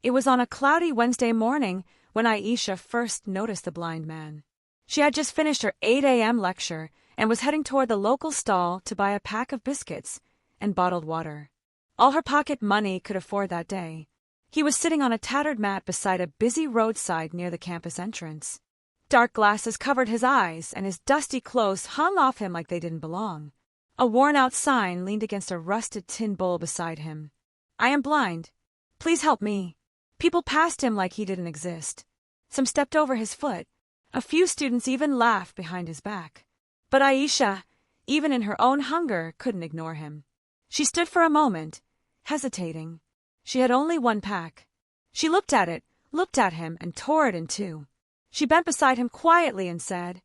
It was on a cloudy Wednesday morning when Aisha first noticed the blind man. She had just finished her 8 a.m. lecture and was heading toward the local stall to buy a pack of biscuits and bottled water. All her pocket money could afford that day. He was sitting on a tattered mat beside a busy roadside near the campus entrance. Dark glasses covered his eyes, and his dusty clothes hung off him like they didn't belong. A worn-out sign leaned against a rusted tin bowl beside him. "I am blind. Please help me." People passed him like he didn't exist. Some stepped over his foot. A few students even laughed behind his back. But Aisha, even in her own hunger, couldn't ignore him. She stood for a moment, hesitating. She had only one pack. She looked at it, looked at him, and tore it in two. She bent beside him quietly and said,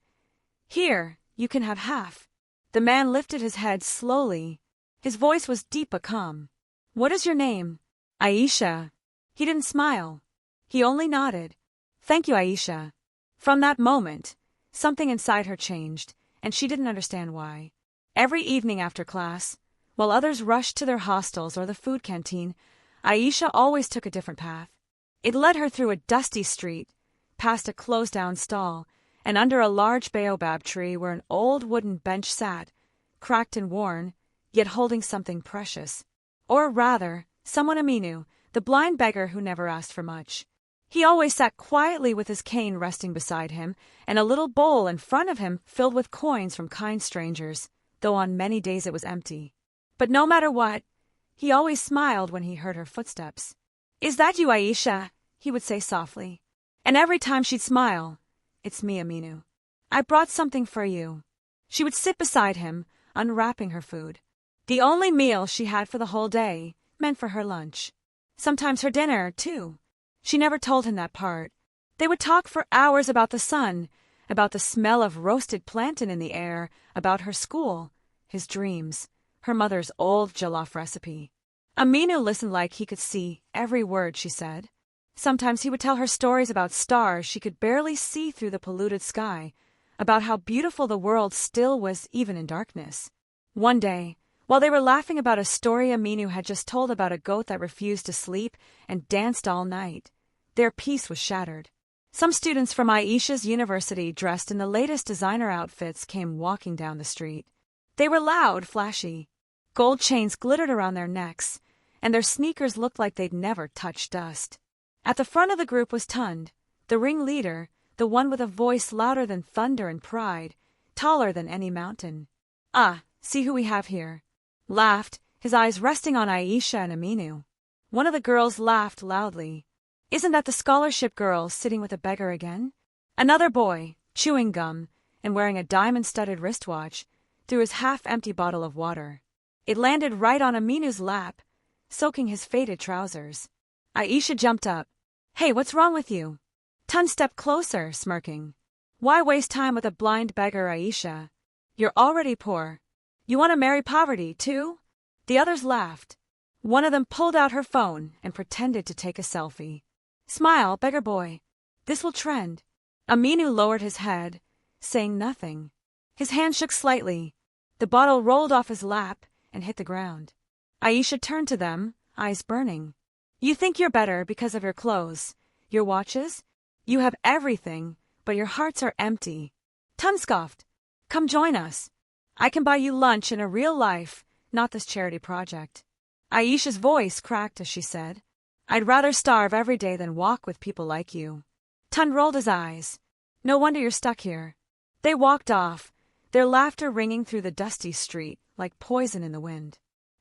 "Here, you can have half." The man lifted his head slowly. His voice was deep but calm. "What is your name?" "Aisha." He didn't smile. He only nodded. "Thank you, Aisha." From that moment, something inside her changed, and she didn't understand why. Every evening after class, while others rushed to their hostels or the food canteen, Aisha always took a different path. It led her through a dusty street, past a closed-down stall, and under a large baobab tree where an old wooden bench sat, cracked and worn, yet holding something precious. Or rather, someone Aminu, the blind beggar who never asked for much. He always sat quietly with his cane resting beside him, and a little bowl in front of him filled with coins from kind strangers, though on many days it was empty. But no matter what, he always smiled when he heard her footsteps. "Is that you, Aisha?" he would say softly. And every time she'd smile, "It's me, Aminu. I brought something for you." She would sit beside him, unwrapping her food. The only meal she had for the whole day, meant for her lunch. Sometimes her dinner, too. She never told him that part. They would talk for hours about the sun, about the smell of roasted plantain in the air, about her school, his dreams, her mother's old jollof recipe. Aminu listened like he could see every word she said. Sometimes he would tell her stories about stars she could barely see through the polluted sky, about how beautiful the world still was even in darkness. One day, while they were laughing about a story Aminu had just told about a goat that refused to sleep and danced all night, their peace was shattered. Some students from Aisha's university dressed in the latest designer outfits came walking down the street. They were loud, flashy. Gold chains glittered around their necks, and their sneakers looked like they'd never touched dust. At the front of the group was Tund, the ringleader, the one with a voice louder than thunder and pride, taller than any mountain. "Ah, see who we have here," laughed, his eyes resting on Aisha and Aminu. One of the girls laughed loudly. "Isn't that the scholarship girl sitting with a beggar again?" Another boy, chewing gum and wearing a diamond-studded wristwatch, threw his half-empty bottle of water. It landed right on Aminu's lap, soaking his faded trousers. Aisha jumped up. "Hey, what's wrong with you?" Tun stepped closer, smirking. "Why waste time with a blind beggar, Aisha? You're already poor. You want to marry poverty, too?" The others laughed. One of them pulled out her phone and pretended to take a selfie. "Smile, beggar boy. This will trend." Aminu lowered his head, saying nothing. His hand shook slightly. The bottle rolled off his lap and hit the ground. Aisha turned to them, eyes burning. "You think you're better because of your clothes, your watches? You have everything, but your hearts are empty." Tun scoffed. "Come join us. I can buy you lunch in a real life, not this charity project." Aisha's voice cracked as she said, "I'd rather starve every day than walk with people like you." Tun rolled his eyes. "No wonder you're stuck here." They walked off, their laughter ringing through the dusty street like poison in the wind.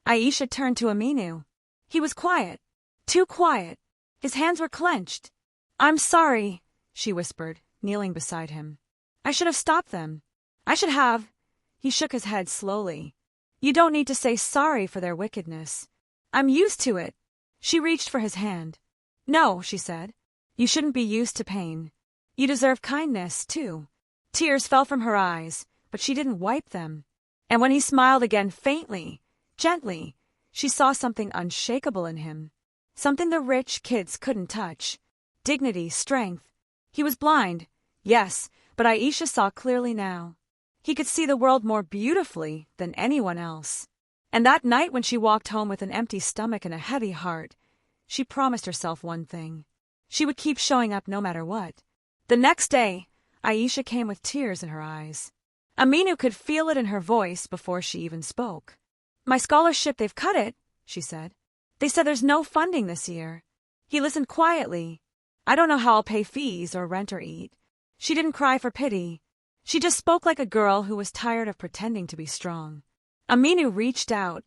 Aisha turned to Aminu. He was quiet. Too quiet. His hands were clenched. "I'm sorry," she whispered, kneeling beside him. "I should have stopped them. I should have." He shook his head slowly. "You don't need to say sorry for their wickedness. I'm used to it." She reached for his hand. "No," she said. "You shouldn't be used to pain. You deserve kindness, too." Tears fell from her eyes, but she didn't wipe them. And when he smiled again faintly, gently, she saw something unshakable in him. Something the rich kids couldn't touch. Dignity, strength. He was blind, yes, but Aisha saw clearly now. He could see the world more beautifully than anyone else. And that night when she walked home with an empty stomach and a heavy heart, She promised herself one thing. She would keep showing up no matter what. The next day, Aisha came with tears in her eyes. Aminu could feel it in her voice before she even spoke. "My scholarship, they've cut it," she said. "They said there's no funding this year." He listened quietly. "I don't know how I'll pay fees or rent or eat." She didn't cry for pity. She just spoke like a girl who was tired of pretending to be strong. Aminu reached out,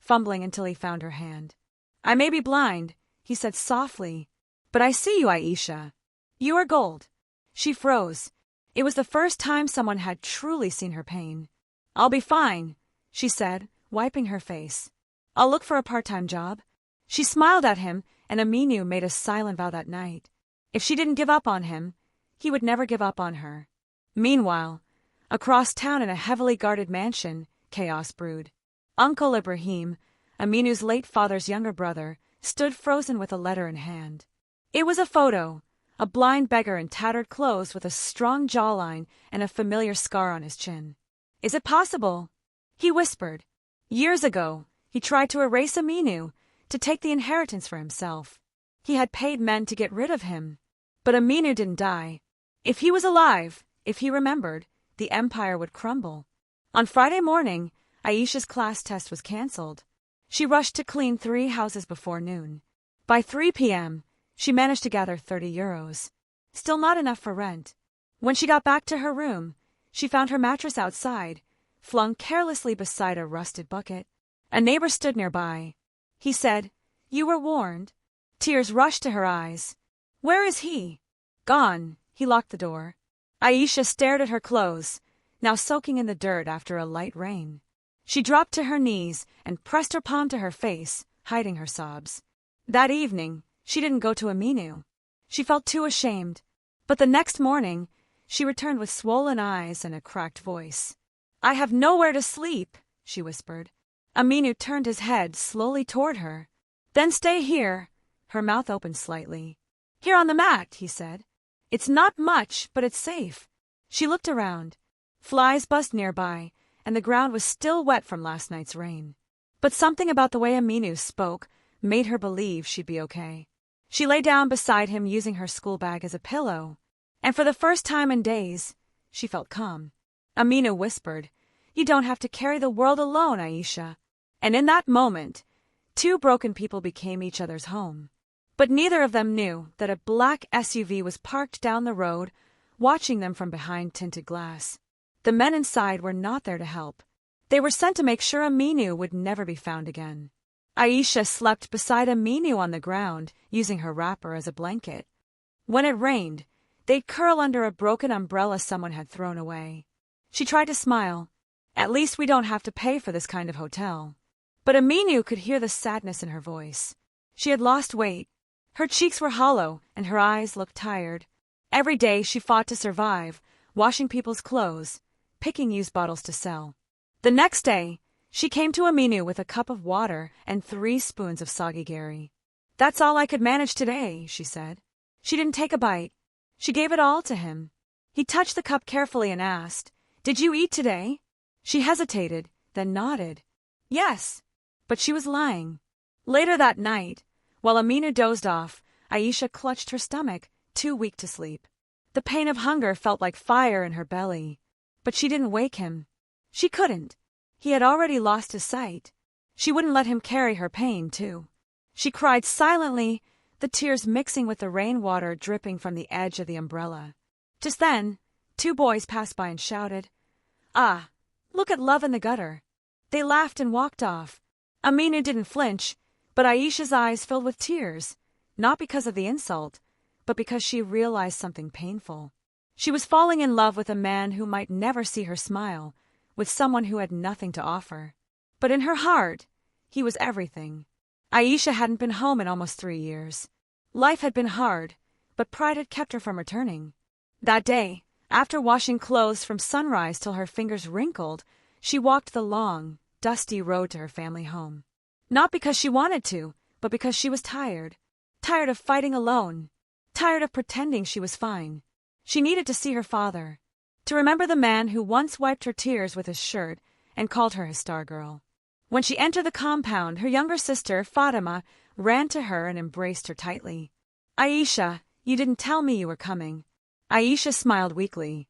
fumbling until he found her hand. "I may be blind," he said softly, "but I see you, Aisha. You are gold." She froze. It was the first time someone had truly seen her pain. "I'll be fine," she said, wiping her face. "I'll look for a part-time job." She smiled at him, and Aminu made a silent vow that night. If she didn't give up on him, he would never give up on her. Meanwhile, across town in a heavily guarded mansion, chaos brewed. Uncle Ibrahim, Aminu's late father's younger brother, stood frozen with a letter in hand. It was a photo, a blind beggar in tattered clothes with a strong jawline and a familiar scar on his chin. "Is it possible?" he whispered. Years ago, he tried to erase Aminu, to take the inheritance for himself. He had paid men to get rid of him. But Aminu didn't die. If he was alive, if he remembered, the empire would crumble. On Friday morning, Aisha's class test was cancelled. She rushed to clean 3 houses before noon. By 3 p.m., she managed to gather 30 euros. Still not enough for rent. When she got back to her room, she found her mattress outside, flung carelessly beside a rusted bucket. A neighbor stood nearby. He said, "You were warned." Tears rushed to her eyes. "Where is he?" "Gone." He locked the door. Aisha stared at her clothes, now soaking in the dirt after a light rain. She dropped to her knees and pressed her palm to her face, hiding her sobs. That evening, she didn't go to Aminu. She felt too ashamed. But the next morning, she returned with swollen eyes and a cracked voice. "I have nowhere to sleep," she whispered. Aminu turned his head slowly toward her. "Then stay here." Her mouth opened slightly. "Here on the mat," he said. "It's not much, but it's safe." She looked around. Flies buzzed nearby, and the ground was still wet from last night's rain. But something about the way Aminu spoke made her believe she'd be okay. She lay down beside him using her school bag as a pillow, and for the first time in days, she felt calm. Aminu whispered, "You don't have to carry the world alone, Aisha." And in that moment, 2 broken people became each other's home. But neither of them knew that a black SUV was parked down the road, watching them from behind tinted glass. The men inside were not there to help. They were sent to make sure Aminu would never be found again. Aisha slept beside Aminu on the ground, using her wrapper as a blanket. When it rained, they'd curl under a broken umbrella someone had thrown away. She tried to smile. "At least we don't have to pay for this kind of hotel." But Aminu could hear the sadness in her voice. She had lost weight. Her cheeks were hollow, and her eyes looked tired. Every day she fought to survive, washing people's clothes, picking used bottles to sell. The next day, she came to Aminu with a cup of water and 3 spoons of soggy gari. "That's all I could manage today," she said. She didn't take a bite. She gave it all to him. He touched the cup carefully and asked, "Did you eat today?" She hesitated, then nodded. "Yes." But she was lying. Later that night, while Aminu dozed off, Aisha clutched her stomach, too weak to sleep. The pain of hunger felt like fire in her belly. But she didn't wake him. She couldn't. He had already lost his sight. She wouldn't let him carry her pain, too. She cried silently, the tears mixing with the rainwater dripping from the edge of the umbrella. Just then, 2 boys passed by and shouted, "Ah, look at Love in the Gutter." They laughed and walked off. Aminu didn't flinch, but Aisha's eyes filled with tears, not because of the insult, but because she realized something painful. She was falling in love with a man who might never see her smile, with someone who had nothing to offer. But in her heart, he was everything. Aisha hadn't been home in almost 3 years. Life had been hard, but pride had kept her from returning. That day, after washing clothes from sunrise till her fingers wrinkled, she walked the long, dusty road to her family home. Not because she wanted to, but because she was tired. Tired of fighting alone. Tired of pretending she was fine. She needed to see her father. To remember the man who once wiped her tears with his shirt and called her his star girl. When she entered the compound, her younger sister, Fatima, ran to her and embraced her tightly. Aisha, you didn't tell me you were coming. Aisha smiled weakly.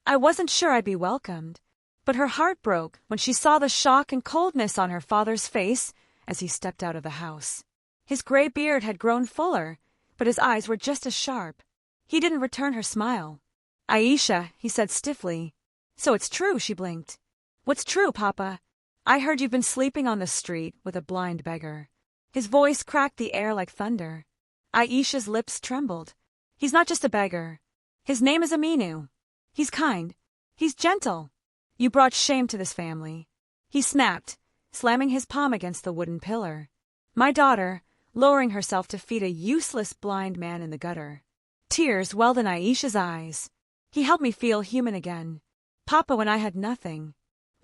I wasn't sure I'd be welcomed. But her heart broke when she saw the shock and coldness on her father's face as he stepped out of the house. His gray beard had grown fuller, but his eyes were just as sharp. He didn't return her smile. Aisha, he said stiffly. So it's true, she blinked. What's true, Papa? I heard you've been sleeping on the street with a blind beggar. His voice cracked the air like thunder. Aisha's lips trembled. He's not just a beggar. His name is Aminu. He's kind. He's gentle. You brought shame to this family. He snapped, slamming his palm against the wooden pillar. My daughter, lowering herself to feed a useless blind man in the gutter. Tears welled in Aisha's eyes. He helped me feel human again. Papa, when I had nothing.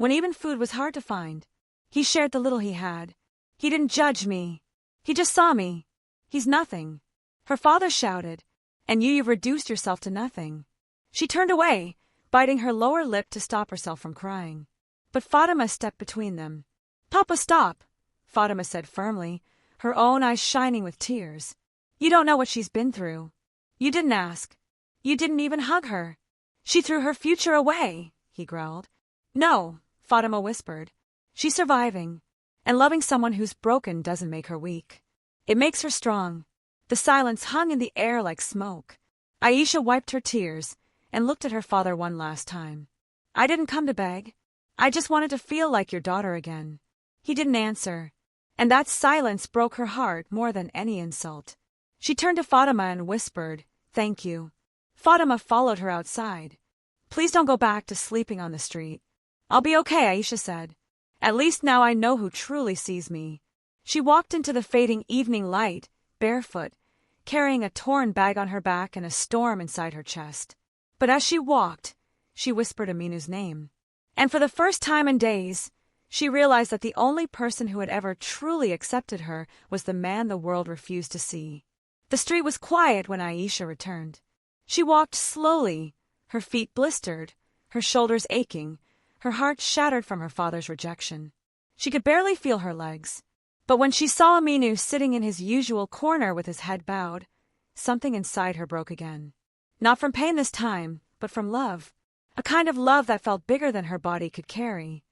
When even food was hard to find. He shared the little he had. He didn't judge me. He just saw me. He's nothing. Her father shouted. And you've reduced yourself to nothing. She turned away, biting her lower lip to stop herself from crying. But Fatima stepped between them. Papa, stop, Fatima said firmly, her own eyes shining with tears. You don't know what she's been through. You didn't ask. You didn't even hug her. She threw her future away, he growled. No, Fatima whispered. She's surviving, and loving someone who's broken doesn't make her weak. It makes her strong. The silence hung in the air like smoke. Aisha wiped her tears and looked at her father one last time. I didn't come to beg. I just wanted to feel like your daughter again. He didn't answer, and that silence broke her heart more than any insult. She turned to Fatima and whispered, Thank you. Fatima followed her outside. Please don't go back to sleeping on the street. I'll be okay, Aisha said. At least now I know who truly sees me. She walked into the fading evening light, barefoot, carrying a torn bag on her back and a storm inside her chest. But as she walked, she whispered Aminu's name. And for the first time in days, she realized that the only person who had ever truly accepted her was the man the world refused to see. The street was quiet when Aisha returned. She walked slowly, her feet blistered, her shoulders aching, her heart shattered from her father's rejection. She could barely feel her legs. But when she saw Aminu sitting in his usual corner with his head bowed, something inside her broke again. Not from pain this time, but from love. A kind of love that felt bigger than her body could carry.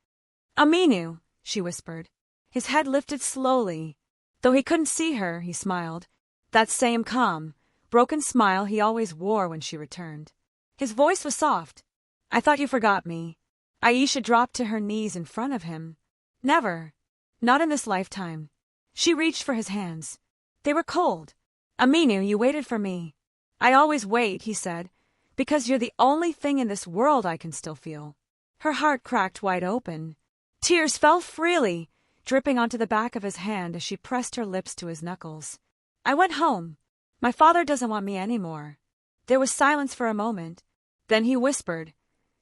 Aminu, she whispered. His head lifted slowly. Though he couldn't see her, he smiled. That same calm, broken smile he always wore when she returned. His voice was soft. I thought you forgot me. Aisha dropped to her knees in front of him. Never. Not in this lifetime. She reached for his hands. They were cold. Aminu, you waited for me. I always wait, he said, because you're the only thing in this world I can still feel. Her heart cracked wide open. Tears fell freely, dripping onto the back of his hand as she pressed her lips to his knuckles. I went home. My father doesn't want me anymore. There was silence for a moment. Then he whispered,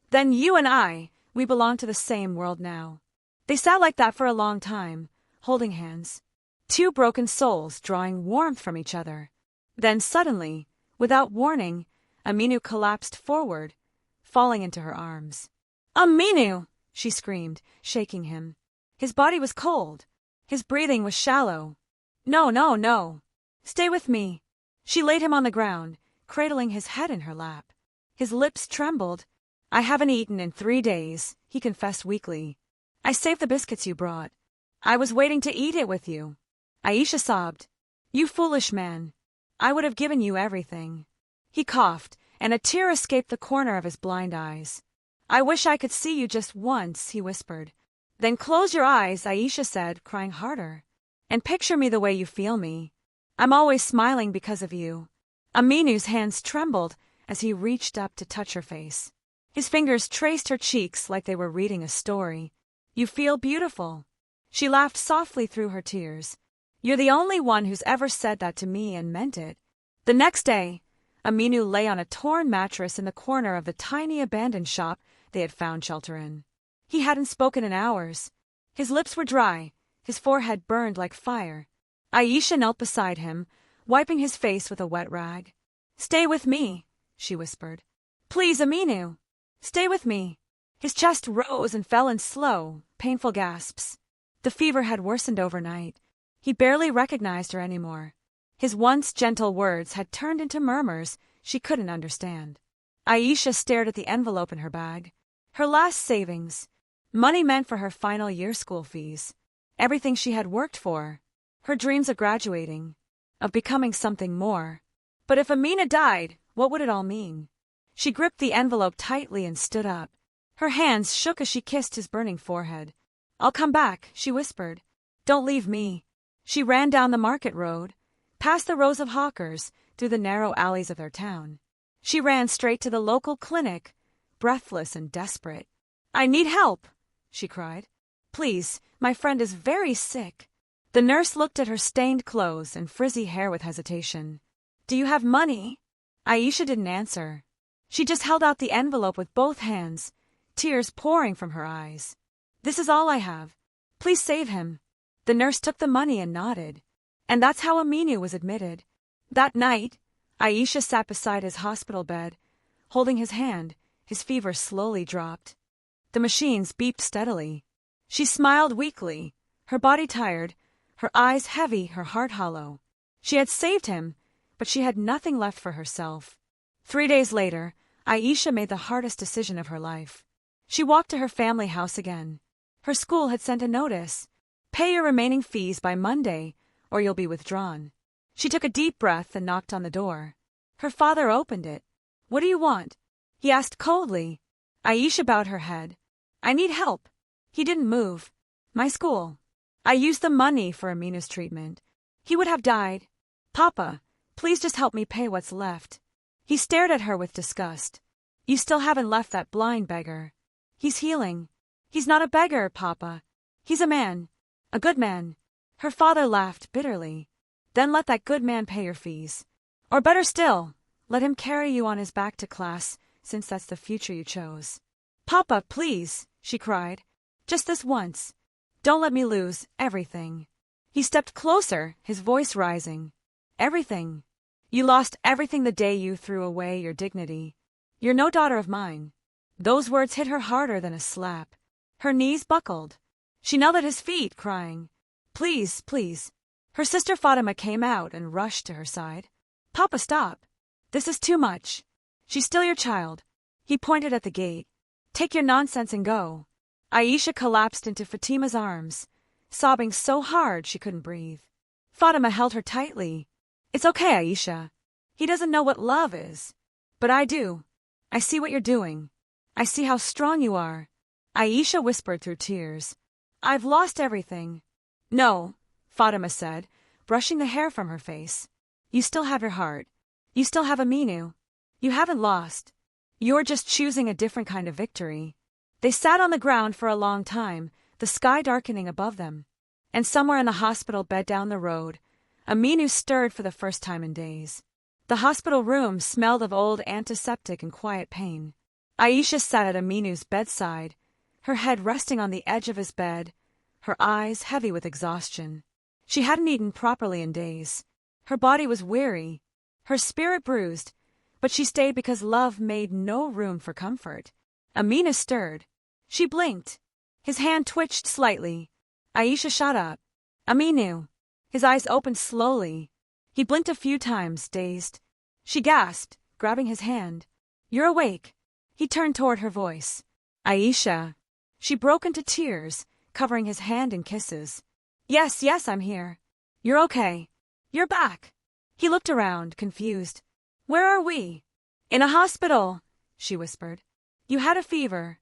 Then you and I, we belong to the same world now. They sat like that for a long time, holding hands. Two broken souls drawing warmth from each other. Then suddenly, without warning, Aminu collapsed forward, falling into her arms. Aminu! She screamed, shaking him. His body was cold. His breathing was shallow. No, no, no. Stay with me. She laid him on the ground, cradling his head in her lap. His lips trembled. I haven't eaten in 3 days, he confessed weakly. I saved the biscuits you brought. I was waiting to eat it with you. Aisha sobbed. You foolish man. I would have given you everything. He coughed, and a tear escaped the corner of his blind eyes. I wish I could see you just once, he whispered. Then close your eyes, Aisha said, crying harder. And picture me the way you feel me. I'm always smiling because of you. Aminu's hands trembled as he reached up to touch her face. His fingers traced her cheeks like they were reading a story. You feel beautiful. She laughed softly through her tears. You're the only one who's ever said that to me and meant it. The next day, Aminu lay on a torn mattress in the corner of the tiny abandoned shop they had found shelter in. He hadn't spoken in hours. His lips were dry, his forehead burned like fire. Aisha knelt beside him, wiping his face with a wet rag. Stay with me, she whispered. Please, Aminu. Stay with me. His chest rose and fell in slow, painful gasps. The fever had worsened overnight. He barely recognized her anymore. His once gentle words had turned into murmurs she couldn't understand. Aisha stared at the envelope in her bag. Her last savings. Money meant for her final year school fees. Everything she had worked for. Her dreams of graduating. Of becoming something more. But if Amina died, what would it all mean? She gripped the envelope tightly and stood up. Her hands shook as she kissed his burning forehead. "I'll come back," she whispered. "Don't leave me." She ran down the market road, past the rows of hawkers, through the narrow alleys of their town. She ran straight to the local clinic, breathless and desperate. "I need help," she cried. "Please, my friend is very sick." The nurse looked at her stained clothes and frizzy hair with hesitation. "Do you have money?" Aisha didn't answer. She just held out the envelope with both hands, tears pouring from her eyes. "This is all I have. Please save him." The nurse took the money and nodded. And that's how Aminu was admitted. That night, Aisha sat beside his hospital bed, holding his hand. His fever slowly dropped. The machines beeped steadily. She smiled weakly, her body tired, her eyes heavy, her heart hollow. She had saved him, but she had nothing left for herself. 3 days later, Aisha made the hardest decision of her life. She walked to her family house again. Her school had sent a notice. "Pay your remaining fees by Monday, or you'll be withdrawn." She took a deep breath and knocked on the door. Her father opened it. "What do you want?" he asked coldly. Aisha bowed her head. "I need help." He didn't move. "My school. I used the money for Amina's treatment. He would have died. Papa, please just help me pay what's left." He stared at her with disgust. "You still haven't left that blind beggar. He's healing. He's not a beggar, Papa. He's a man. A good man." Her father laughed bitterly. "Then let that good man pay your fees. Or better still, let him carry you on his back to class, since that's the future you chose." "Papa, please," she cried. "Just this once. Don't let me lose everything." He stepped closer, his voice rising. "Everything. You lost everything the day you threw away your dignity. You're no daughter of mine." Those words hit her harder than a slap. Her knees buckled. She knelt at his feet, crying, "Please, please." Her sister Fatima came out and rushed to her side. "Papa, stop. This is too much. She's still your child." He pointed at the gate. "Take your nonsense and go." Aisha collapsed into Fatima's arms, sobbing so hard she couldn't breathe. Fatima held her tightly. "It's okay, Aisha. He doesn't know what love is. But I do. I see what you're doing. I see how strong you are." Aisha whispered through tears. "I've lost everything." "No," Fatima said, brushing the hair from her face. "You still have your heart. You still have Aminu. You haven't lost. You're just choosing a different kind of victory." They sat on the ground for a long time, the sky darkening above them. And somewhere in the hospital bed down the road, Aminu stirred for the first time in days. The hospital room smelled of old antiseptic and quiet pain. Aisha sat at Aminu's bedside, her head resting on the edge of his bed, her eyes heavy with exhaustion. She hadn't eaten properly in days. Her body was weary, her spirit bruised, but she stayed because love made no room for comfort. Amina stirred. She blinked. His hand twitched slightly. Aisha shot up. "Aminu." His eyes opened slowly. He blinked a few times, dazed. She gasped, grabbing his hand. "You're awake." He turned toward her voice. "Aisha." She broke into tears, covering his hand in kisses. Yes, I'm here. You're okay. You're back." He looked around, confused. "Where are we?" "In a hospital," she whispered. "You had a fever.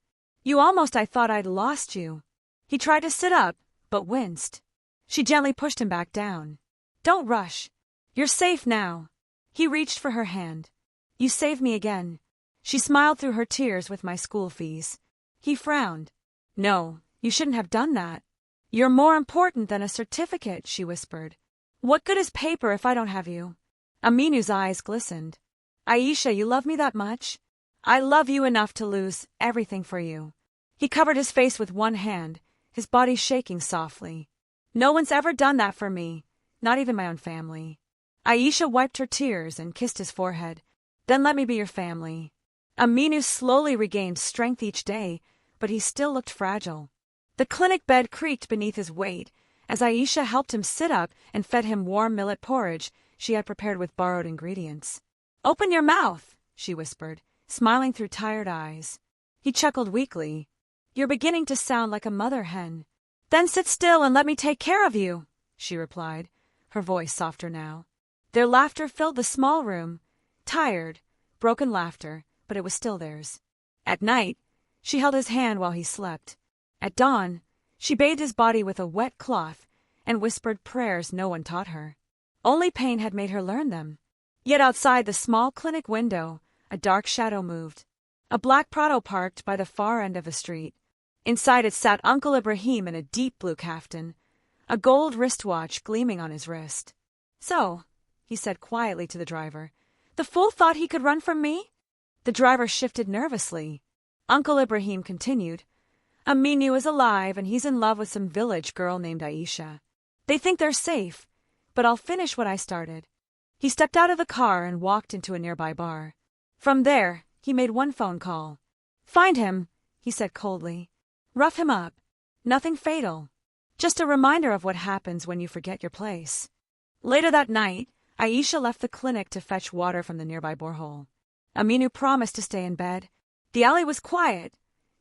I thought I'd lost you." He tried to sit up, but winced. She gently pushed him back down. "Don't rush. You're safe now." He reached for her hand. "You saved me again." She smiled through her tears with my school fees. He frowned. "No, you shouldn't have done that." "You're more important than a certificate," she whispered. "What good is paper if I don't have you?" Aminu's eyes glistened. "Aisha, you love me that much?" "I love you enough to lose everything for you." He covered his face with one hand, his body shaking softly. "No one's ever done that for me, not even my own family." Aisha wiped her tears and kissed his forehead. "Then let me be your family." Aminu slowly regained strength each day, but he still looked fragile. The clinic bed creaked beneath his weight as Aisha helped him sit up and fed him warm millet porridge she had prepared with borrowed ingredients. "Open your mouth," she whispered, smiling through tired eyes. He chuckled weakly. "You're beginning to sound like a mother hen." "Then sit still and let me take care of you," she replied, her voice softer now. Their laughter filled the small room, tired, broken laughter, but it was still theirs. At night, she held his hand while he slept. At dawn, she bathed his body with a wet cloth and whispered prayers no one taught her. Only pain had made her learn them. Yet outside the small clinic window, a dark shadow moved. A black Prado parked by the far end of the street. Inside it sat Uncle Ibrahim in a deep blue kaftan, a gold wristwatch gleaming on his wrist. "So," he said quietly to the driver, "the fool thought he could run from me?" The driver shifted nervously. Uncle Ibrahim continued, "Aminu is alive and he's in love with some village girl named Aisha. They think they're safe, but I'll finish what I started." He stepped out of the car and walked into a nearby bar. From there, he made one phone call. "Find him," he said coldly. "Rough him up. Nothing fatal. Just a reminder of what happens when you forget your place." Later that night, Aisha left the clinic to fetch water from the nearby borehole. Aminu promised to stay in bed. The alley was quiet,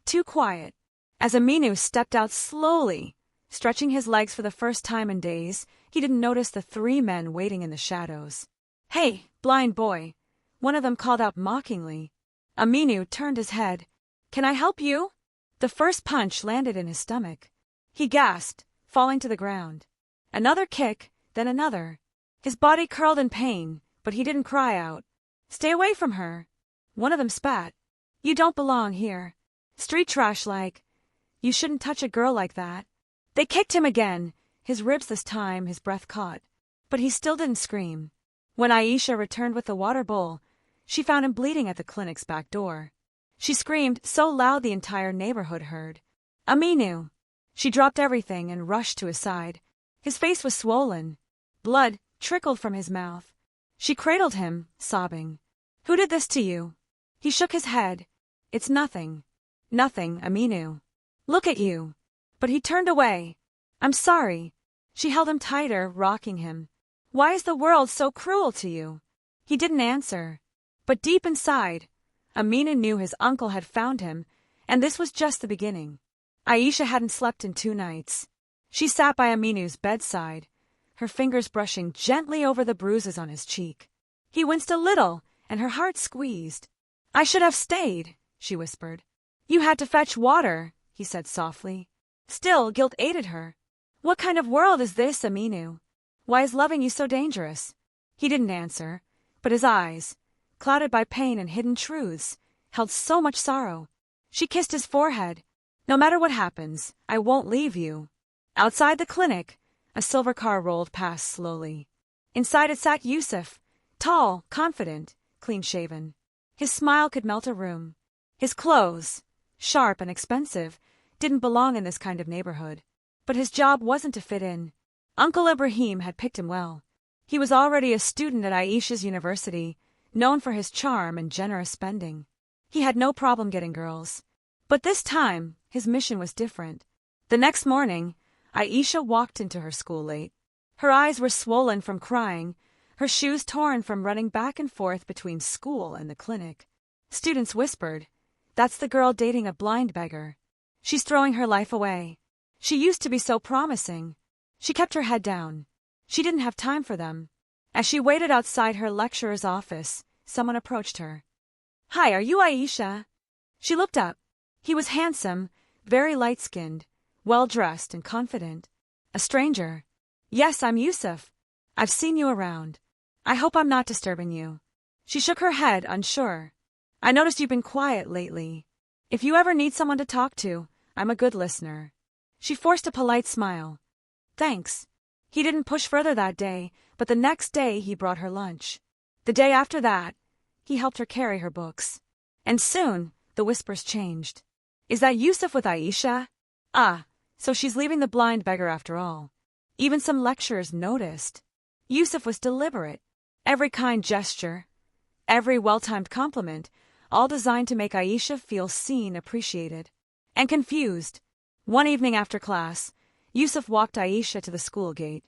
too quiet. As Aminu stepped out slowly, stretching his legs for the first time in days, he didn't notice the three men waiting in the shadows. "Hey, blind boy," one of them called out mockingly. Aminu turned his head. "Can I help you?" The first punch landed in his stomach. He gasped, falling to the ground. Another kick, then another. His body curled in pain, but he didn't cry out. "Stay away from her." One of them spat. "You don't belong here. Street trash like. You shouldn't touch a girl like that." They kicked him again, his ribs this time, his breath caught. But he still didn't scream. When Aisha returned with the water bowl, she found him bleeding at the clinic's back door. She screamed so loud the entire neighborhood heard. "Aminu!" She dropped everything and rushed to his side. His face was swollen. Blood trickled from his mouth. She cradled him, sobbing. "Who did this to you?" He shook his head. "It's nothing. Nothing, Aminu. Look at you." But he turned away. "I'm sorry." She held him tighter, rocking him. "Why is the world so cruel to you?" He didn't answer. But deep inside, Aminu knew his uncle had found him, and this was just the beginning. Aisha hadn't slept in 2 nights. She sat by Aminu's bedside, her fingers brushing gently over the bruises on his cheek. He winced a little, and her heart squeezed. "I should have stayed," she whispered. "You had to fetch water," he said softly. Still, guilt aided her. "What kind of world is this, Aminu? Why is loving you so dangerous?" He didn't answer, but his eyes, clouded by pain and hidden truths, held so much sorrow. She kissed his forehead. "No matter what happens, I won't leave you." Outside the clinic, a silver car rolled past slowly. Inside it sat Yusuf, tall, confident, clean-shaven. His smile could melt a room. His clothes, sharp and expensive, didn't belong in this kind of neighborhood. But his job wasn't to fit in. Uncle Ibrahim had picked him well. He was already a student at Aisha's university, known for his charm and generous spending. He had no problem getting girls. But this time, his mission was different. The next morning, Aisha walked into her school late. Her eyes were swollen from crying, her shoes torn from running back and forth between school and the clinic. Students whispered, "That's the girl dating a blind beggar. She's throwing her life away. She used to be so promising." She kept her head down. She didn't have time for them. As she waited outside her lecturer's office, someone approached her. "Hi, are you Aisha?" She looked up. He was handsome, very light-skinned, well-dressed and confident. A stranger. "Yes, I'm Yusuf. I've seen you around. I hope I'm not disturbing you." She shook her head, unsure. "I noticed you've been quiet lately. If you ever need someone to talk to, I'm a good listener." She forced a polite smile. "Thanks." He didn't push further that day, but the next day he brought her lunch. The day after that, he helped her carry her books. And soon, the whispers changed. "Is that Yusuf with Aisha? Ah, so she's leaving the blind beggar after all." Even some lecturers noticed. Yusuf was deliberate. Every kind gesture, every well-timed compliment, all designed to make Aisha feel seen, appreciated. And confused. One evening after class, Yusuf walked Aisha to the school gate.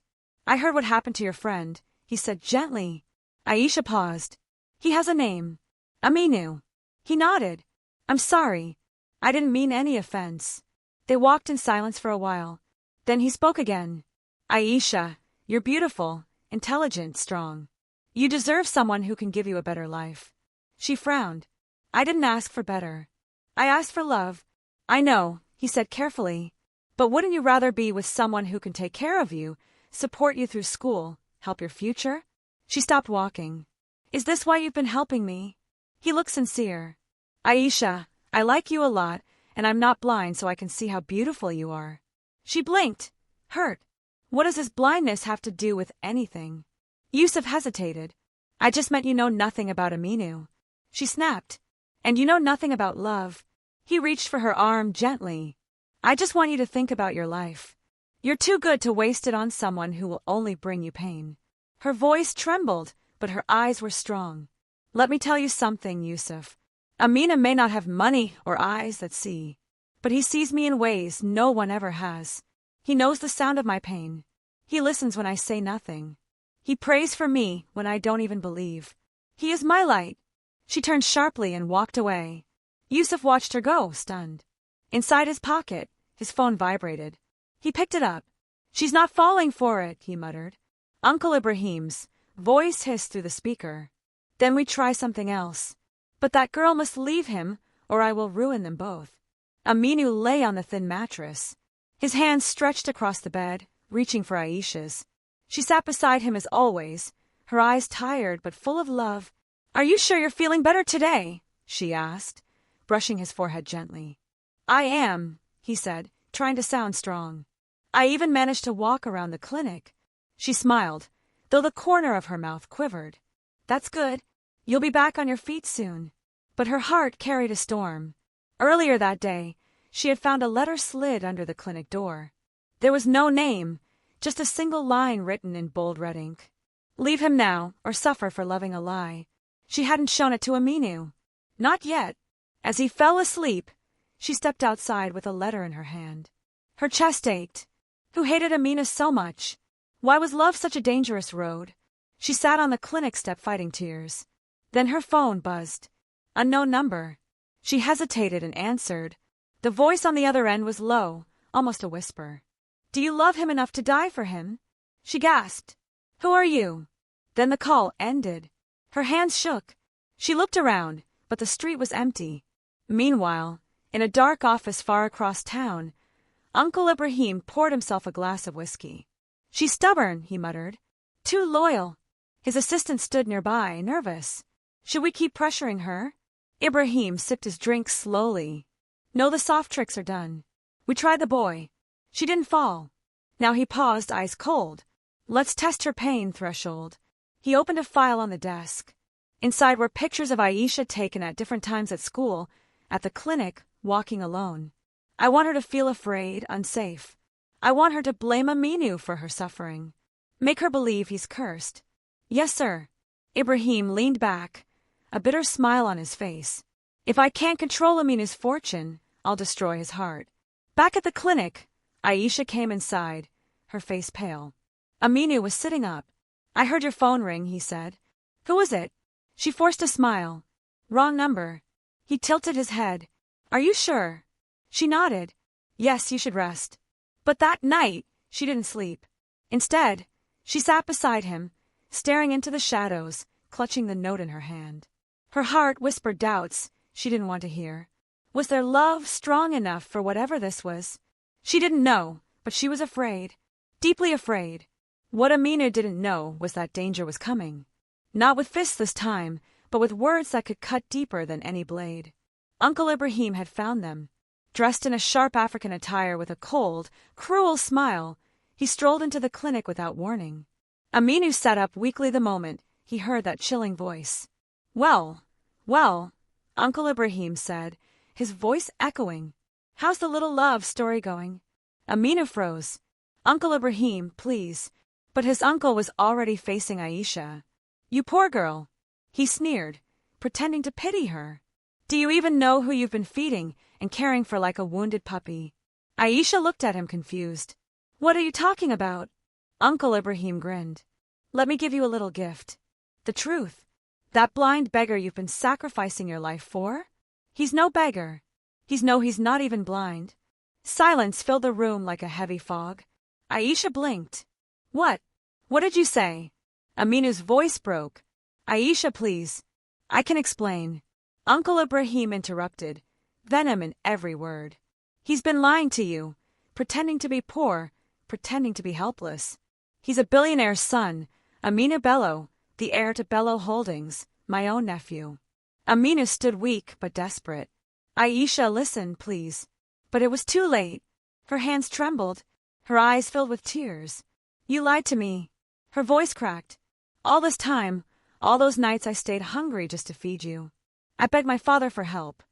"I heard what happened to your friend," he said gently. Aisha paused. "He has a name. Aminu." He nodded. "I'm sorry. I didn't mean any offense." They walked in silence for a while. Then he spoke again. "Aisha, you're beautiful, intelligent, strong. You deserve someone who can give you a better life." She frowned. "I didn't ask for better. I asked for love." "I know," he said carefully. "But wouldn't you rather be with someone who can take care of you, support you through school, help your future?" She stopped walking. "Is this why you've been helping me?" He looked sincere. "Aisha, I like you a lot, and I'm not blind so I can see how beautiful you are." She blinked, hurt. What does his blindness have to do with anything? Yusuf hesitated. "I just meant you know nothing about Aminu." She snapped. "And you know nothing about love." He reached for her arm gently. "I just want you to think about your life. You're too good to waste it on someone who will only bring you pain." Her voice trembled, but her eyes were strong. "Let me tell you something, Yusuf. Amina may not have money or eyes that see, but he sees me in ways no one ever has. He knows the sound of my pain. He listens when I say nothing. He prays for me when I don't even believe. He is my light." She turned sharply and walked away. Yusuf watched her go, stunned. Inside his pocket, his phone vibrated. He picked it up. "She's not falling for it," he muttered. Uncle Ibrahim's voice hissed through the speaker. "Then we try something else. But that girl must leave him, or I will ruin them both." Aminu lay on the thin mattress. His hands stretched across the bed, reaching for Aisha's. She sat beside him as always, her eyes tired but full of love. "Are you sure you're feeling better today?" she asked, brushing his forehead gently. "I am," he said, trying to sound strong. "I even managed to walk around the clinic." She smiled, though the corner of her mouth quivered. "That's good. You'll be back on your feet soon." But her heart carried a storm. Earlier that day, she had found a letter slid under the clinic door. There was no name, just a single line written in bold red ink. "Leave him now, or suffer for loving a lie." She hadn't shown it to Aminu. Not yet. As he fell asleep, she stepped outside with a letter in her hand. Her chest ached. Who hated Amina so much? Why was love such a dangerous road? She sat on the clinic step fighting tears. Then her phone buzzed. Unknown number. She hesitated and answered. The voice on the other end was low, almost a whisper. "Do you love him enough to die for him?" She gasped. "Who are you?" Then the call ended. Her hands shook. She looked around, but the street was empty. Meanwhile, in a dark office far across town, Uncle Ibrahim poured himself a glass of whiskey. "She's stubborn," he muttered. "Too loyal." His assistant stood nearby, nervous. "Should we keep pressuring her?" Ibrahim sipped his drink slowly. "No, the soft tricks are done. We tried the boy. She didn't fall." Now he paused, eyes cold. "Let's test her pain threshold." He opened a file on the desk. Inside were pictures of Aisha taken at different times at school, at the clinic, walking alone. "I want her to feel afraid, unsafe. I want her to blame Aminu for her suffering. Make her believe he's cursed." "Yes, sir." Ibrahim leaned back, a bitter smile on his face. "If I can't control Aminu's fortune, I'll destroy his heart." Back at the clinic, Aisha came inside, her face pale. Aminu was sitting up. "I heard your phone ring," he said. "Who was it?" She forced a smile. "Wrong number." He tilted his head. "Are you sure?" She nodded. "Yes, you should rest." But that night, she didn't sleep. Instead, she sat beside him, staring into the shadows, clutching the note in her hand. Her heart whispered doubts she didn't want to hear. Was their love strong enough for whatever this was? She didn't know, but she was afraid. Deeply afraid. What Amina didn't know was that danger was coming. Not with fists this time, but with words that could cut deeper than any blade. Uncle Ibrahim had found them. Dressed in a sharp African attire with a cold, cruel smile, he strolled into the clinic without warning. Aminu sat up weakly the moment he heard that chilling voice. Well, Uncle Ibrahim said, his voice echoing. "How's the little love story going?" Aminu froze. "Uncle Ibrahim, please." But his uncle was already facing Aisha. "You poor girl." He sneered, pretending to pity her. "Do you even know who you've been feeding and caring for like a wounded puppy?" Aisha looked at him confused. What are you talking about? Uncle Ibrahim grinned. Let me give you a little gift. The truth. That blind beggar you've been sacrificing your life for? He's no beggar. He's not even blind. Silence filled the room like a heavy fog. Aisha blinked. What? What did you say? Aminu's voice broke. Aisha, please. I can explain. Uncle Ibrahim interrupted, venom in every word. He's been lying to you, pretending to be poor, pretending to be helpless. He's a billionaire's son, Aminu Bello, the heir to Bello Holdings, my own nephew. Aminu stood weak but desperate. Aisha, listen, please. But it was too late. Her hands trembled, her eyes filled with tears. You lied to me. Her voice cracked. All this time, all those nights I stayed hungry just to feed you. I begged my father for help.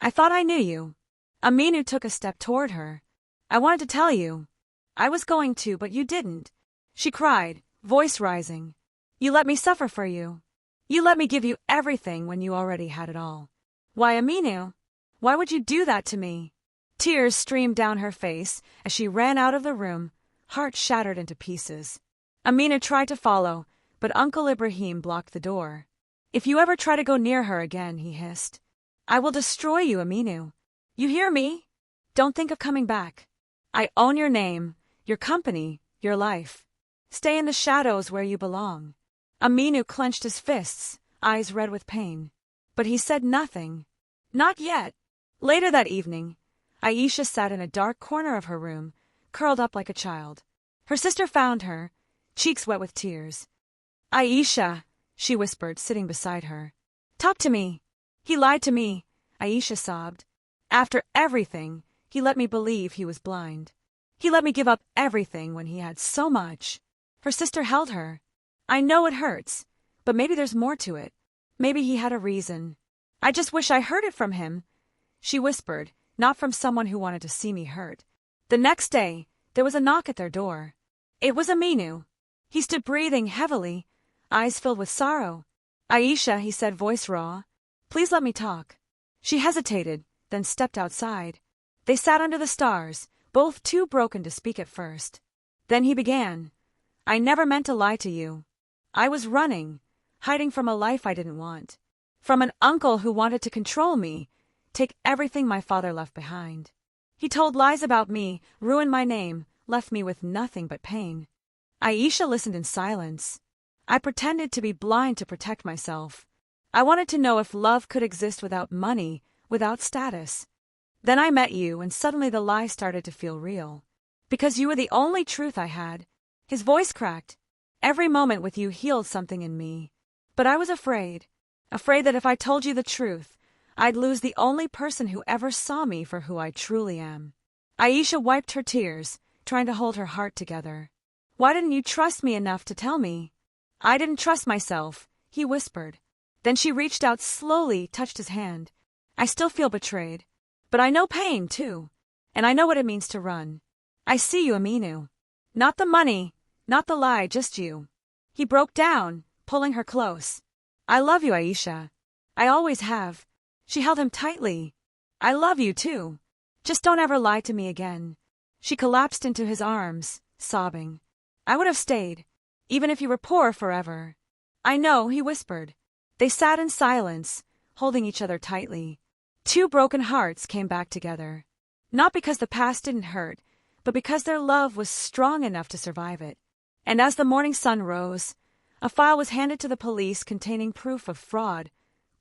I thought I knew you. Aminu took a step toward her. I wanted to tell you. I was going to, but you didn't. She cried, voice rising. You let me suffer for you. You let me give you everything when you already had it all. Why, Aminu? Why would you do that to me? Tears streamed down her face as she ran out of the room, heart shattered into pieces. Aminu tried to follow, but Uncle Ibrahim blocked the door. If you ever try to go near her again, he hissed, I will destroy you, Aminu. You hear me? Don't think of coming back. I own your name, your company, your life. Stay in the shadows where you belong. Aminu clenched his fists, eyes red with pain. But he said nothing. Not yet. Later that evening, Aisha sat in a dark corner of her room, curled up like a child. Her sister found her, cheeks wet with tears. Aisha, she whispered, sitting beside her. Talk to me. He lied to me, Aisha sobbed. After everything, he let me believe he was blind. He let me give up everything when he had so much. Her sister held her. I know it hurts, but maybe there's more to it. Maybe he had a reason. I just wish I heard it from him, she whispered, not from someone who wanted to see me hurt. The next day, there was a knock at their door. It was Aminu. He stood breathing heavily, eyes filled with sorrow. Aisha, he said, voice raw. Please let me talk. She hesitated, then stepped outside. They sat under the stars, both too broken to speak at first. Then he began. I never meant to lie to you. I was running, hiding from a life I didn't want. From an uncle who wanted to control me, take everything my father left behind. He told lies about me, ruined my name, left me with nothing but pain. Aisha listened in silence. I pretended to be blind to protect myself. I wanted to know if love could exist without money, without status. Then I met you, and suddenly the lie started to feel real. Because you were the only truth I had. His voice cracked. Every moment with you healed something in me. But I was afraid that if I told you the truth, I'd lose the only person who ever saw me for who I truly am. Aisha wiped her tears, trying to hold her heart together. Why didn't you trust me enough to tell me? I didn't trust myself, he whispered. Then she reached out slowly, touched his hand. I still feel betrayed. But I know pain, too. And I know what it means to run. I see you, Aminu. Not the money, not the lie, just you. He broke down, pulling her close. I love you, Aisha. I always have. She held him tightly. I love you, too. Just don't ever lie to me again. She collapsed into his arms, sobbing. I would have stayed, even if you were poor forever. I know, he whispered. They sat in silence, holding each other tightly. Two broken hearts came back together. Not because the past didn't hurt, but because their love was strong enough to survive it. And as the morning sun rose, a file was handed to the police containing proof of fraud,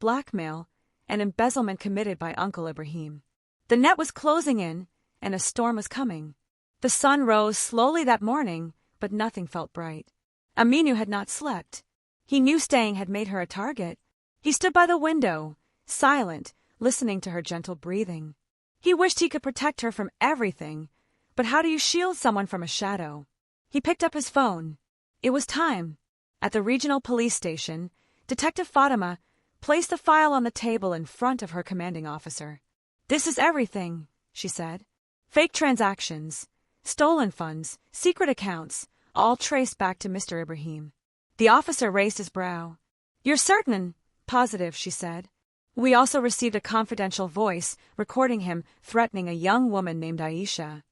blackmail, and embezzlement committed by Uncle Ibrahim. The net was closing in, and a storm was coming. The sun rose slowly that morning, but nothing felt bright. Aminu had not slept. He knew staying had made her a target. He stood by the window, silent, listening to her gentle breathing. He wished he could protect her from everything, but how do you shield someone from a shadow? He picked up his phone. It was time. At the regional police station, Detective Fatima placed the file on the table in front of her commanding officer. This is everything, she said. Fake transactions, stolen funds, secret accounts, all traced back to Mr. Ibrahim. The officer raised his brow. You're certain? Positive, she said. We also received a confidential voice recording him threatening a young woman named Aisha.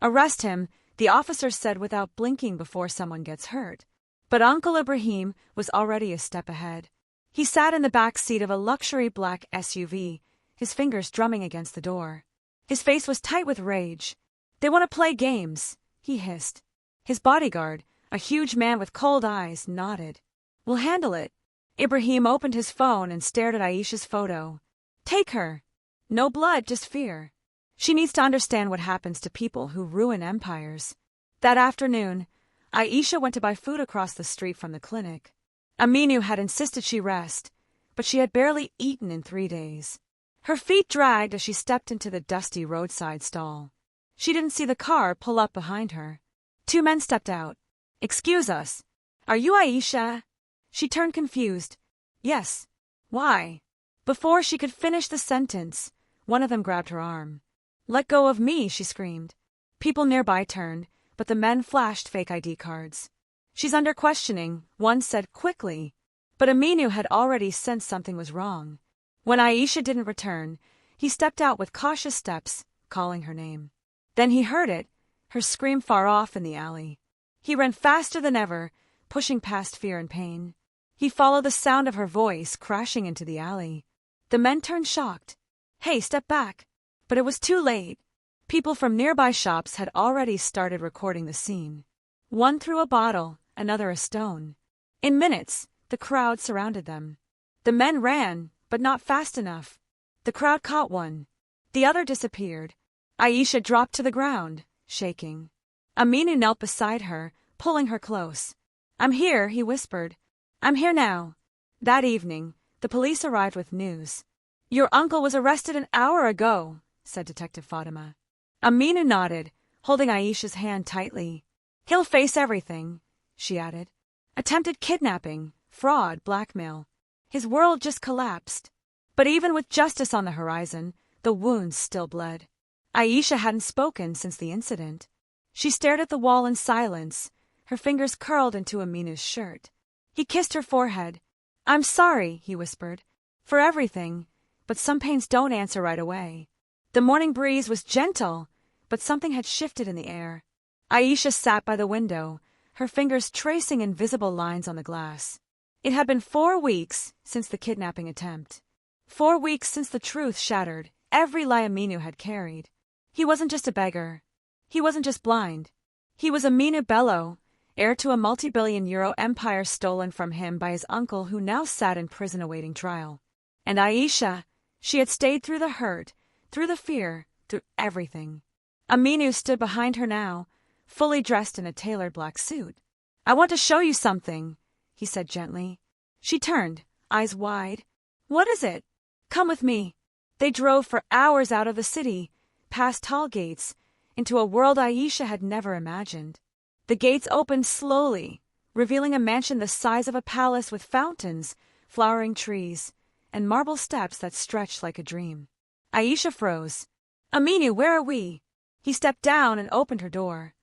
"Arrest him," the officer said without blinking before someone gets hurt. But Uncle Ibrahim was already a step ahead. He sat in the back seat of a luxury black SUV, his fingers drumming against the door. His face was tight with rage. "They want to play games," he hissed. His bodyguard, a huge man with cold eyes, nodded. "We'll handle it." Ibrahim opened his phone and stared at Aisha's photo. "Take her." "No blood, just fear. She needs to understand what happens to people who ruin empires." That afternoon, Aisha went to buy food across the street from the clinic. Aminu had insisted she rest, but she had barely eaten in 3 days. Her feet dragged as she stepped into the dusty roadside stall. She didn't see the car pull up behind her. 2 men stepped out. "Excuse us. Are you Aisha?" She turned confused. "Yes. Why?" Before she could finish the sentence, one of them grabbed her arm. "Let go of me," she screamed. People nearby turned, but the men flashed fake ID cards. "She's under questioning," one said quickly. But Aminu had already sensed something was wrong. When Aisha didn't return, he stepped out with cautious steps, calling her name. Then he heard it, her scream far off in the alley. He ran faster than ever, pushing past fear and pain. He followed the sound of her voice crashing into the alley. The men turned shocked. "Hey, step back." But it was too late. People from nearby shops had already started recording the scene. One threw a bottle, another a stone. In minutes, the crowd surrounded them. The men ran, but not fast enough. The crowd caught one. The other disappeared. Aisha dropped to the ground, shaking. Aminu knelt beside her, pulling her close. "I'm here," he whispered. "I'm here now." That evening, the police arrived with news. "Your uncle was arrested an hour ago," said Detective Fatima. Aminu nodded, holding Aisha's hand tightly. "He'll face everything," she added. "Attempted kidnapping, fraud, blackmail. His world just collapsed." But even with justice on the horizon, the wounds still bled. Aisha hadn't spoken since the incident. She stared at the wall in silence, her fingers curled into Aminu's shirt. He kissed her forehead. "I'm sorry," he whispered, "for everything, but some pains don't answer right away." The morning breeze was gentle, but something had shifted in the air. Aisha sat by the window, her fingers tracing invisible lines on the glass. It had been 4 weeks since the kidnapping attempt. 4 weeks since the truth shattered every lie Aminu had carried. He wasn't just a beggar. He wasn't just blind. He was Aminu Bello, heir to a multi-billion-euro empire stolen from him by his uncle who now sat in prison awaiting trial. And Aisha, she had stayed through the hurt, through the fear, through everything. Aminu stood behind her now, fully dressed in a tailored black suit. "I want to show you something," he said gently. She turned, eyes wide. "What is it?" "Come with me." They drove for hours out of the city, past tall gates, into a world Aisha had never imagined. The gates opened slowly, revealing a mansion the size of a palace with fountains, flowering trees, and marble steps that stretched like a dream. Aisha froze. "Aminu, where are we?" He stepped down and opened her door.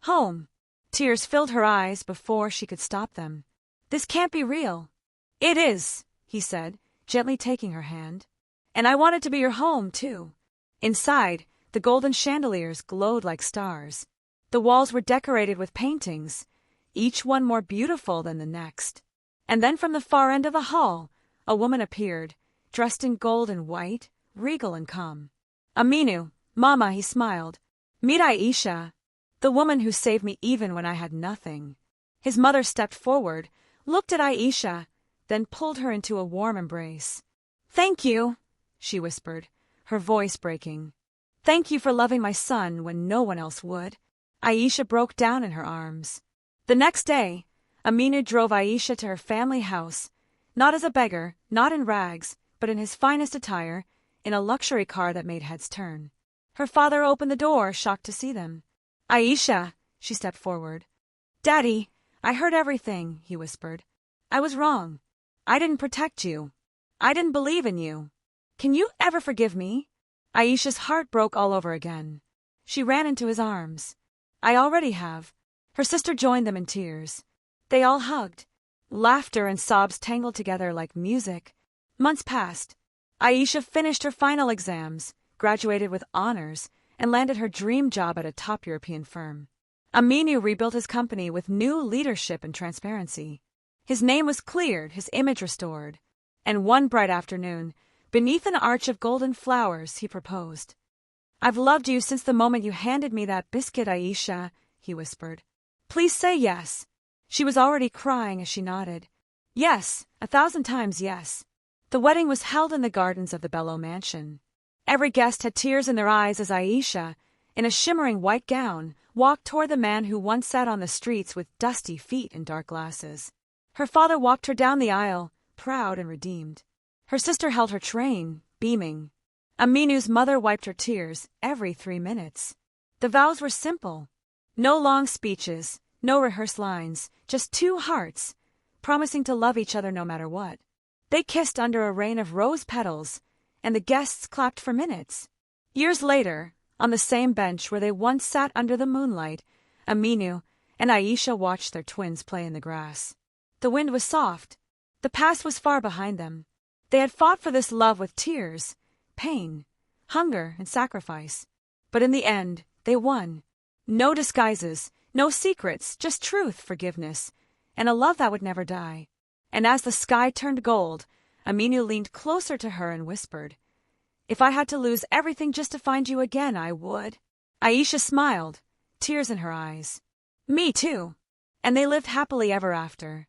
"Home." Tears filled her eyes before she could stop them. "This can't be real." "It is," he said, gently taking her hand. "And I want it to be your home, too." Inside, the golden chandeliers glowed like stars. The walls were decorated with paintings, each one more beautiful than the next. And then from the far end of the hall, a woman appeared, dressed in gold and white, regal and calm. "Aminu, Mama," he smiled. "Meet Aisha, the woman who saved me even when I had nothing." His mother stepped forward, looked at Aisha, then pulled her into a warm embrace. "Thank you," she whispered, her voice breaking. "Thank you for loving my son when no one else would." Aisha broke down in her arms. The next day, Aminu drove Aisha to her family house, not as a beggar, not in rags, but in his finest attire, in a luxury car that made heads turn. Her father opened the door, shocked to see them. "Aisha," she stepped forward. "Daddy, I heard everything," he whispered. "I was wrong. I didn't protect you. I didn't believe in you. Can you ever forgive me?" Aisha's heart broke all over again. She ran into his arms. "I already have." Her sister joined them in tears. They all hugged. Laughter and sobs tangled together like music. Months passed. Aisha finished her final exams, graduated with honors, and landed her dream job at a top European firm. Aminu rebuilt his company with new leadership and transparency. His name was cleared, his image restored. And one bright afternoon, beneath an arch of golden flowers, he proposed. "I've loved you since the moment you handed me that biscuit, Aisha," he whispered. "Please say yes." She was already crying as she nodded. Yes, 1,000 times yes. The wedding was held in the gardens of the Bello mansion. Every guest had tears in their eyes as Aisha, in a shimmering white gown, walked toward the man who once sat on the streets with dusty feet and dark glasses. Her father walked her down the aisle, proud and redeemed. Her sister held her train, beaming. Aminu's mother wiped her tears every 3 minutes. The vows were simple. No long speeches, no rehearsed lines, just two hearts, promising to love each other no matter what. They kissed under a rain of rose petals, and the guests clapped for minutes. Years later, on the same bench where they once sat under the moonlight, Aminu and Aisha watched their twins play in the grass. The wind was soft. The past was far behind them. They had fought for this love with tears, pain, hunger, and sacrifice. But in the end, they won. No disguises, no secrets, just truth, forgiveness, and a love that would never die. And as the sky turned gold, Aminu leaned closer to her and whispered, "If I had to lose everything just to find you again, I would." Aisha smiled, tears in her eyes. "Me too." And they lived happily ever after.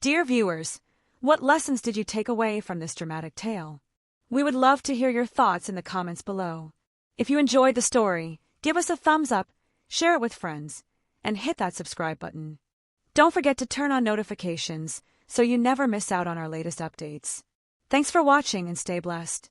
Dear viewers, what lessons did you take away from this dramatic tale? We would love to hear your thoughts in the comments below. If you enjoyed the story, give us a thumbs up, share it with friends, and hit that subscribe button. Don't forget to turn on notifications so you never miss out on our latest updates. Thanks for watching and stay blessed.